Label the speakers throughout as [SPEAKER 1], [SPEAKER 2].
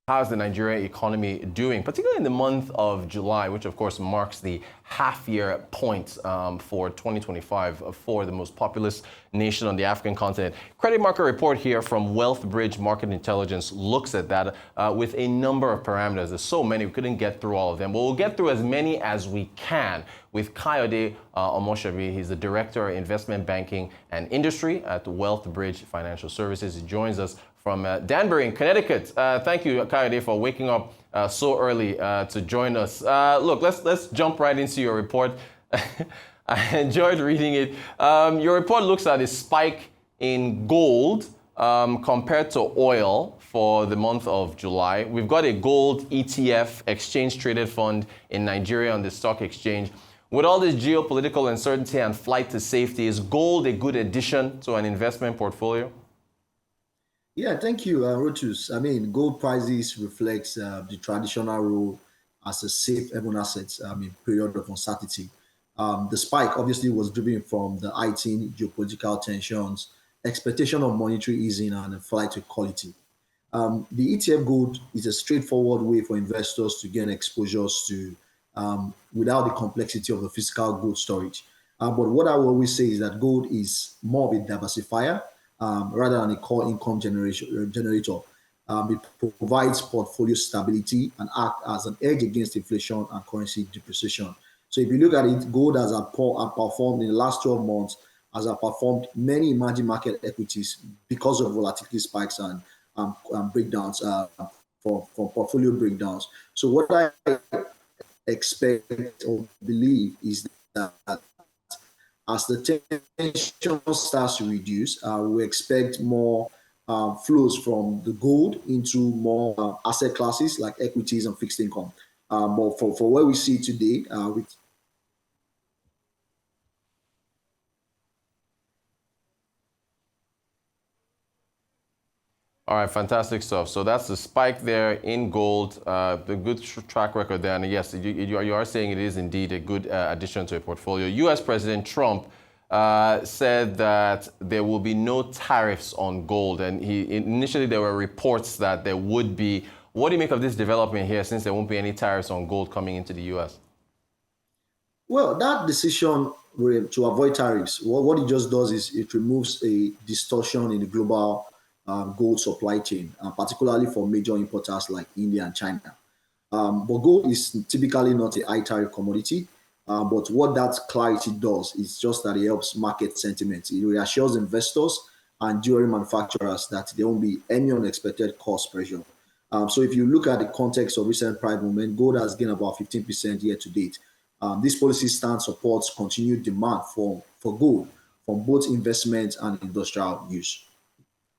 [SPEAKER 1] how's the Nigerian economy doing, particularly in the month of July, which of course marks the half-year point for 2025 for the most populous nation on the African continent. Credit market report here from Wealthbridge Market Intelligence looks at that with a number of parameters. There's so many, we couldn't get through all of them, but we'll get through as many as we can with Kayode Omosebi. He's the Director of Investment Banking and Industry at Wealthbridge Financial Services. He joins us from Danbury in Connecticut. Thank you, Kayode, for waking up so early to join us. Look, let's jump right into your report. I enjoyed reading it. Your report looks at a spike in gold compared to oil for the month of July. We've got a gold ETF, exchange-traded fund in Nigeria on the stock exchange. With all this geopolitical uncertainty and flight to safety, is gold a good addition to an investment portfolio?
[SPEAKER 2] Yeah, thank you, Rotus. I mean, gold prices reflects the traditional role as a safe haven asset period of uncertainty. The spike obviously was driven from the heightened geopolitical tensions, expectation of monetary easing, and a flight to quality. The ETF gold is a straightforward way for investors to gain exposures to without the complexity of the physical gold storage. But what I will always say is that gold is more of a diversifier rather than a core income generator. It provides portfolio stability and act as an edge against inflation and currency depreciation. So if you look at it, gold has outperformed in the last 12 months, has outperformed many emerging market equities because of volatility spikes and breakdowns for portfolio breakdowns. So what I expect or believe is that as the tension starts to reduce, we expect more flows from the gold into more asset classes like equities and fixed income. But for where we see today, with
[SPEAKER 1] All right, fantastic stuff. So that's the spike there in gold, the good track record there. And yes, you are saying it is indeed a good addition to a portfolio. U.S. President Trump said that there will be no tariffs on gold. And initially there were reports that there would be. What do you make of this development here, since there won't be any tariffs on gold coming into the U.S.?
[SPEAKER 2] Well, that decision to avoid tariffs, what it just does is it removes a distortion in the global gold supply chain, particularly for major importers like India and China. But gold is typically not a high tariff commodity. But what that clarity does is just that it helps market sentiment. It reassures investors and jewelry manufacturers that there won't be any unexpected cost pressure. So if you look at the context of recent price movement, gold has gained about 15% year to date. This policy stance supports continued demand for gold from both investment and industrial use.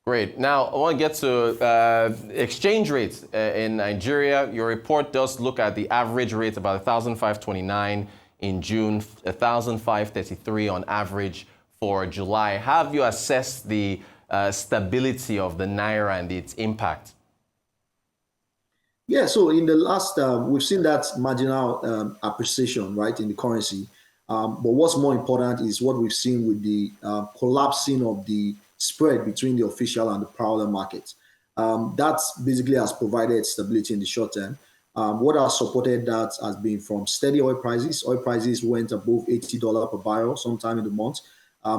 [SPEAKER 1] Great. Now, I want to get to exchange rates in Nigeria. Your report does look at the average rate, about 1,529 in June, 1,533 on average for July. How have you assessed the stability of the Naira and its impact?
[SPEAKER 2] Yeah, so in the last, we've seen that marginal appreciation, right, in the currency. But what's more important is what we've seen with the collapsing of the spread between the official and the parallel markets. That's basically has provided stability in the short term. What has supported that has been from steady oil prices. Oil prices went above $80 per barrel sometime in the month,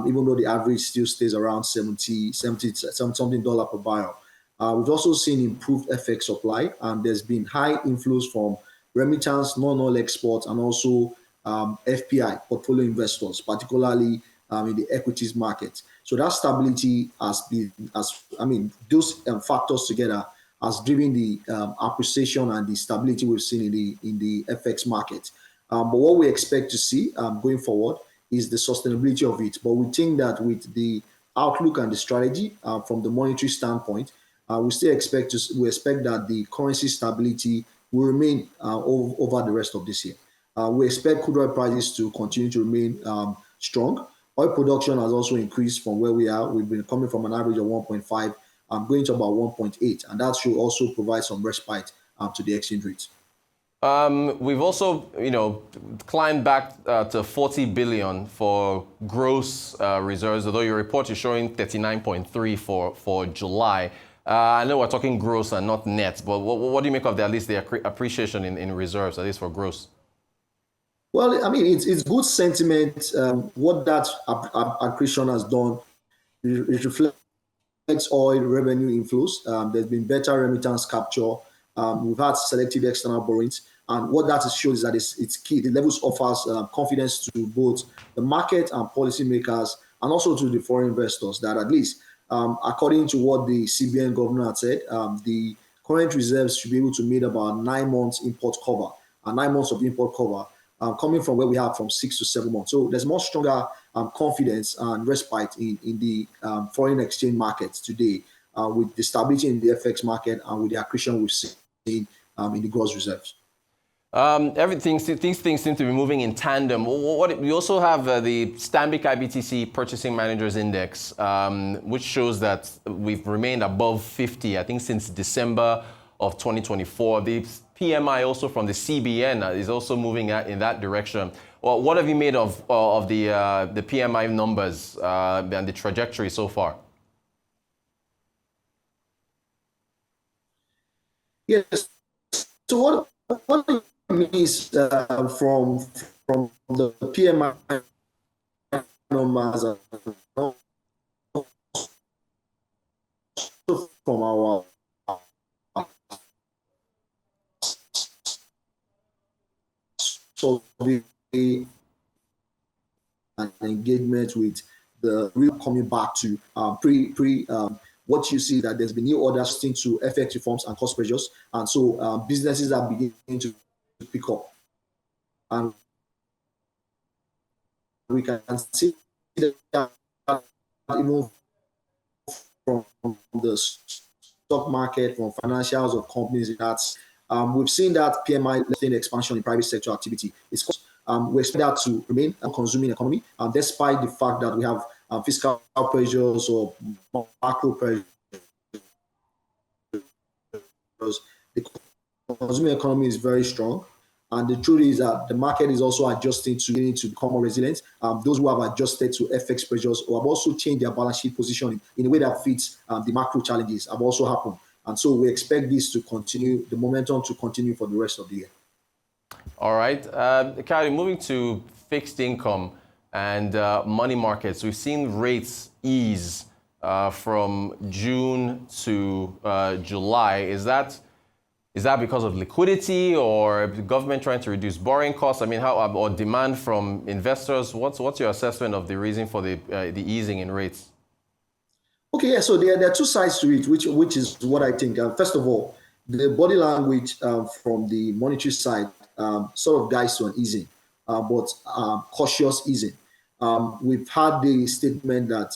[SPEAKER 2] even though the average still stays around $70 something per barrel. We've also seen improved FX supply, and there's been high inflows from remittance, non-oil exports, and also FPI, portfolio investors, particularly in the equities market. So that stability has been, those factors together has driven the appreciation and the stability we've seen in the FX market. But what we expect to see going forward is the sustainability of it. But we think that with the outlook and the strategy from the monetary standpoint, we expect that the currency stability will remain over the rest of this year. We expect crude oil prices to continue to remain strong. Oil production has also increased from where we are. We've been coming from an average of 1.5, going to about 1.8, and that should also provide some respite to the exchange rates.
[SPEAKER 1] We've also, climbed back to 40 billion for gross reserves, although your report is showing 39.3 for July. I know we're talking gross and not net, but what do you make of at least the appreciation in reserves, at least for gross?
[SPEAKER 2] Well, I mean, it's good sentiment. What that accretion has done, it reflects oil revenue inflows. There's been better remittance capture. We've had selective external borrowings. And what that shows is that it's key. The levels offers confidence to both the market and policymakers, and also to the foreign investors that at least, according to what the CBN governor had said, the current reserves should be able to meet about 9 months import cover, and 9 months of import cover, coming from where we have from 6 to 7 months. So there's more stronger confidence and respite in the foreign exchange markets today, with the stability in the FX market and with the accretion we've seen in the gross reserves.
[SPEAKER 1] Things seem to be moving in tandem. We also have the Stanbic IBTC Purchasing Managers Index, which shows that we've remained above 50, I think, since December of 2024. The PMI also from the CBN is also moving in that direction. Well, what have you made of the PMI numbers and the trajectory so far?
[SPEAKER 2] Yes. So what is from the PMI numbers, from our survey and engagement with the real coming back to what you see, that there's been new orders into FX reforms and cost pressures, and so businesses are beginning to pick up, and we can see that even from the stock market, from financials of companies, that's we've seen that PMI lifting expansion in private sector activity. We expect that to remain a consuming economy, despite the fact that we have fiscal pressures or macro pressures. The consuming economy is very strong, and the truth is that the market is also adjusting to become more resilient. Those who have adjusted to FX pressures or have also changed their balance sheet positioning in a way that fits the macro challenges have also happened. And so we expect this to continue, the momentum to continue for the rest of the year.
[SPEAKER 1] All right. Kayode, moving to fixed income and money markets, we've seen rates ease from June to July. Is that because of liquidity or the government trying to reduce borrowing costs? I mean, or demand from investors? What's your assessment of the reason for the easing in rates?
[SPEAKER 2] Okay, yeah, so there are two sides to it, which is what I think. First of all, the body language from the monetary side sort of guides to an easing, but cautious easing. We've had the statement that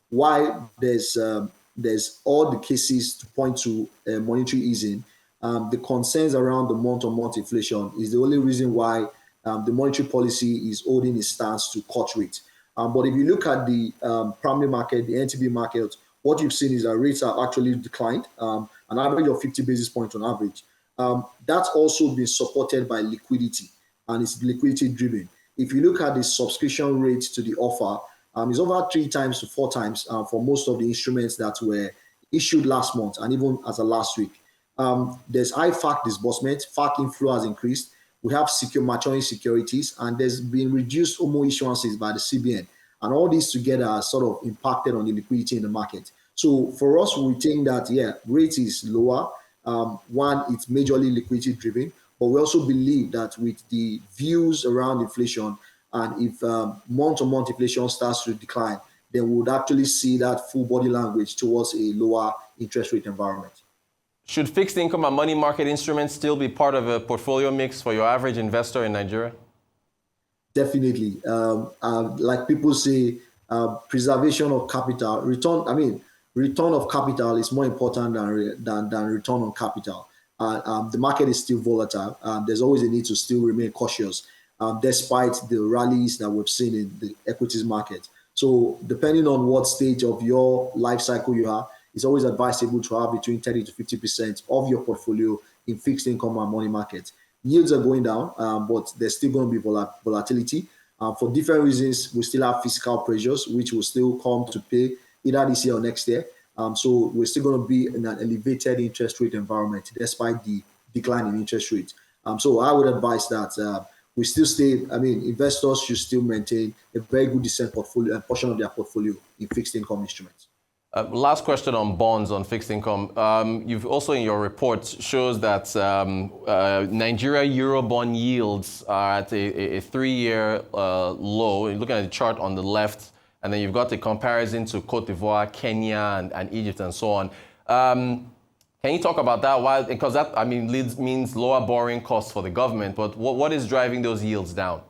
[SPEAKER 2] why there's all the cases to point to monetary easing, the concerns around the month-on-month inflation is the only reason why the monetary policy is holding its stance to cut rates. But if you look at the primary market, the NTB market, what you've seen is that rates have actually declined, an average of 50 basis points on average. That's also been supported by liquidity, and it's liquidity driven. If you look at the subscription rate to the offer, it's over 3 times to 4 times for most of the instruments that were issued last month and even as of last week. There's high FAC disbursement, FAC inflow has increased. We have secure maturing securities, and there's been reduced OMO issuances by the CBN. And all these together are sort of impacted on the liquidity in the market. So for us, we think that, yeah, rate is lower. One, it's majorly liquidity driven, but we also believe that with the views around inflation, and if month-to-month inflation starts to decline, then we would actually see that full body language towards a lower interest rate environment.
[SPEAKER 1] Should fixed income and money market instruments still be part of a portfolio mix for your average investor in Nigeria?
[SPEAKER 2] Definitely. Like people say, preservation of capital, return of capital is more important than return on capital. The market is still volatile. There's always a need to still remain cautious, despite the rallies that we've seen in the equities market. So depending on what stage of your life cycle you are, it's always advisable to have between 30 to 50% of your portfolio in fixed income and money market. Yields are going down, but there's still going to be volatility. For different reasons, we still have fiscal pressures, which will still come to pay either this year or next year. So we're still going to be in an elevated interest rate environment despite the decline in interest rates. So I would advise that we still stay. I mean, investors should still maintain a very good decent portfolio, portion of their portfolio in fixed income instruments.
[SPEAKER 1] Last question on bonds on fixed income. You've also in your report shows that Nigeria Eurobond yields are at a 3-year low. You're looking at the chart on the left, and then you've got the comparison to Cote d'Ivoire, Kenya, and Egypt, and so on. Can you talk about that? Why? Because that, I mean, means lower borrowing costs for the government. But what is driving those yields down?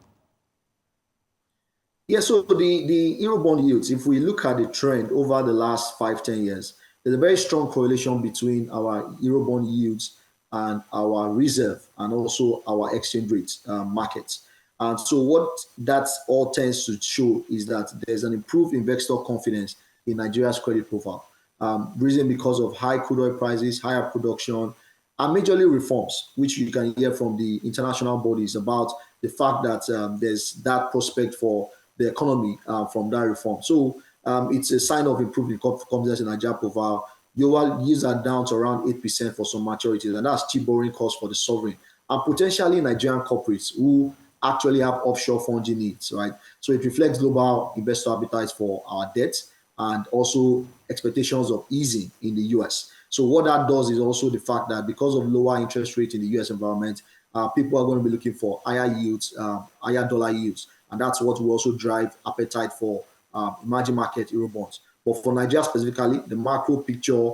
[SPEAKER 2] Yeah, so the Eurobond yields, if we look at the trend over the last 5-10 years, there's a very strong correlation between our Eurobond yields and our reserve and also our exchange rate markets. And so what that all tends to show is that there's an improved investor confidence in Nigeria's credit profile. Reason because of high crude oil prices, higher production, and majorly reforms, which you can hear from the international bodies about the fact that there's that prospect for the economy from that reform. So it's a sign of improving confidence in Nigeria profile. Your yields are down to around 8% for some maturities, and that's cheap borrowing costs for the sovereign and potentially Nigerian corporates who actually have offshore funding needs, right? So it reflects global investor appetite for our debt and also expectations of easing in the US. So what that does is also the fact that because of lower interest rate in the US environment, people are going to be looking for higher yields, higher dollar yields. And that's what will also drive appetite for emerging market Eurobonds. But for Nigeria specifically, the macro picture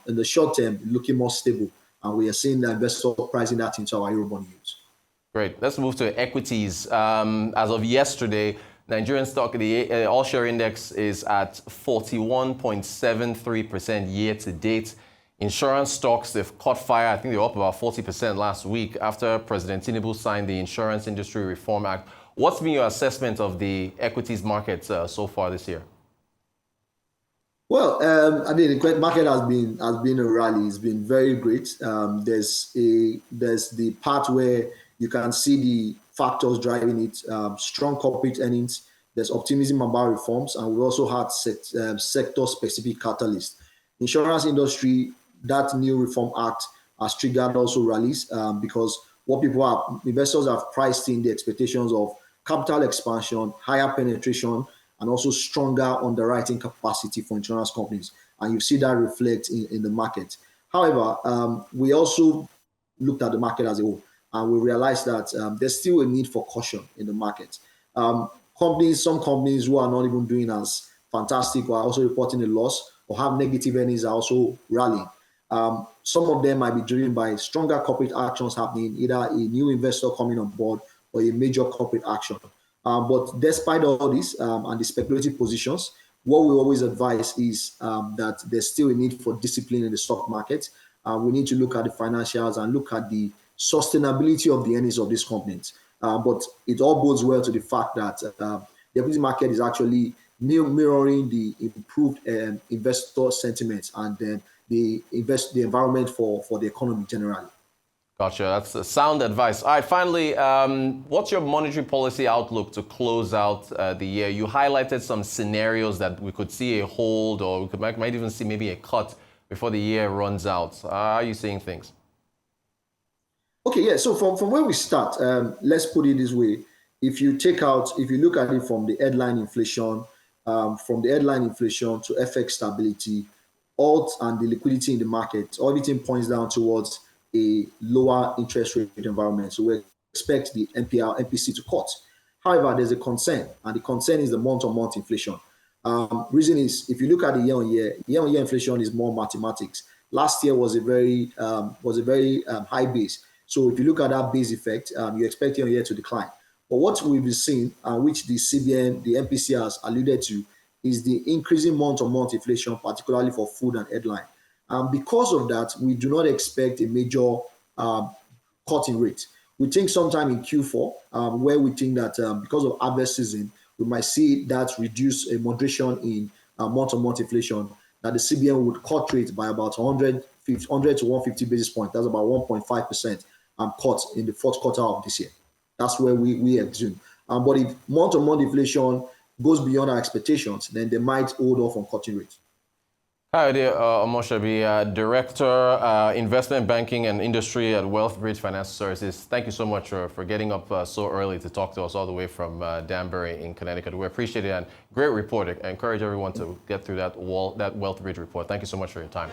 [SPEAKER 2] in the short term looking more stable. And we are seeing the investor pricing that into our Eurobond yields. Great.
[SPEAKER 1] Let's move to equities. As of yesterday, Nigerian stock, the all-share index is at 41.73% year to date. Insurance stocks, they've caught fire. I think they were up about 40% last week after President Tinubu signed the Insurance Industry Reform Act. What's been your assessment of the equities market so far this year?
[SPEAKER 2] Well, I mean, the credit market has been a rally. It's been very great. There's the part where you can see the factors driving it. Strong corporate earnings. There's optimism about reforms, and we also had sector-specific catalysts. Insurance industry, that new Reform Act has triggered also rallies because investors have priced in the expectations of capital expansion, higher penetration, and also stronger underwriting capacity for insurance companies. And you see that reflect in the market. However, we also looked at the market as a whole, and we realized that there's still a need for caution in the market. Some companies who are not even doing as fantastic or are also reporting a loss or have negative earnings are also rallying. Some of them might be driven by stronger corporate actions happening, either a new investor coming on board or a major corporate action. But despite all this and the speculative positions, what we always advise is that there's still a need for discipline in the stock market. We need to look at the financials and look at the sustainability of the earnings of these companies. But it all bodes well to the fact that the equity market is actually mirroring the improved investor sentiments and the environment for the economy generally.
[SPEAKER 1] Gotcha. That's sound advice. All right, finally, what's your monetary policy outlook to close out the year? You highlighted some scenarios that we could see a hold or we might even see maybe a cut before the year runs out. How are you seeing things?
[SPEAKER 2] Okay, yeah. So from where we start, let's put it this way. If you look at it from the headline inflation, to FX stability, alt and the liquidity in the market, everything points down towards a lower interest rate environment. So we expect the MPC to cut. However, there's a concern, and the concern is the month-on-month inflation. Reason is, if you look at the year-on-year inflation is more mathematics. Last year was a very high base. So if you look at that base effect, you expect year-on-year to decline. But what we've been seeing, which the CBN, the MPC has alluded to, is the increasing month-on-month inflation, particularly for food and headline. Because of that, we do not expect a major cut in rate. We think sometime in Q4, where we think that because of harvest season, we might see that reduce a moderation in month-on-month inflation, that the CBN would cut rate by about 100 to 150 basis points. That's about 1.5% cut in the fourth quarter of this year. That's where we assume. But if month-on-month inflation goes beyond our expectations, then they might hold off on cutting rates.
[SPEAKER 1] Kayode Omosebi, Director, Investment Banking and Industry at Wealthbridge Financial Services. Thank you so much for getting up so early to talk to us all the way from Danbury in Connecticut. We appreciate it, and great report. I encourage everyone to get through that Wealthbridge report. Thank you so much for your time.